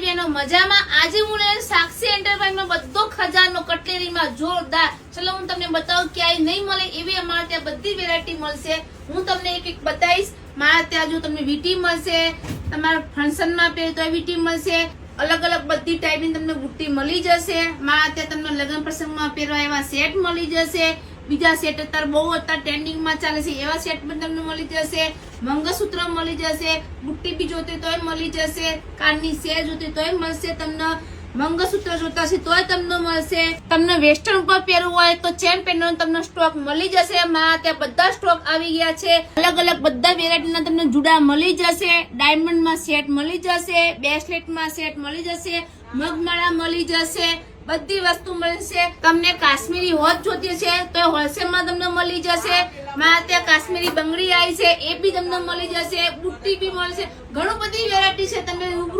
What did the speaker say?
બહેનો મજામાં? આજે હું સાક્ષી એન્ટરપ્રાઇઝમાં બધો ખજાનો કટલેરીમાં જોરદાર, ચલો હું તમને બતાવું ક્યાંય નહીં મળે એવી અમારે ત્યાં બધી વેરાયટી મળશે. હું તમને એક એક બતાવીશ. મારા ત્યાં જો તમને વીટી મળશે, તમારા ફંક્શનમાં પહેરે તો વીટી મળશે, અલગ અલગ બધી ટાઈપની તમને બુટ્ટી મળી જશે. મારા ત્યાં તમને લગ્ન પ્રસંગમાં પહેરવા એવા સેટ મળી જશે. બીજા સેટ અત્યારે બહુ ટ્રેન્ડિંગમાં ચાલે છે એવા સેટ પણ તમને મળી જશે. મંગળસૂત્ર મળી જશે, બુટ્ટી બી જોતી તોય મળી જશે, કાનની સેર જોતી તોય મળશે, તમને મંગળસૂત્ર જોતા છે તોય તમને મળશે. તમને વેસ્ટર્ન ઉપર પહેરવું હોય તો ચેન પેનનો તમને સ્ટોક મળી જશે. મારા ત્યાં બધા સ્ટોક આવી ગયા છે. અલગ અલગ બધા વેરાયટીના તમને જુડા મળી જશે. ડાયમંડમાં સેટ મળી જશે, બ્રેસલેટમાં સેટ મળી જશે, મગમાળા મળી જશે, બધી વસ્તુ મળશે. તમને કાશ્મીરી હોત જોતી છે તો હોલસેલમાં તમને મળી જશે. મારા ત્યાં કાશ્મીરી બંગડી આવી છે એ બી તમને મળી જશે, બુટ્ટી બી મળશે. ઘણું બધી વેરાયટી છે. તમે રૂબરૂ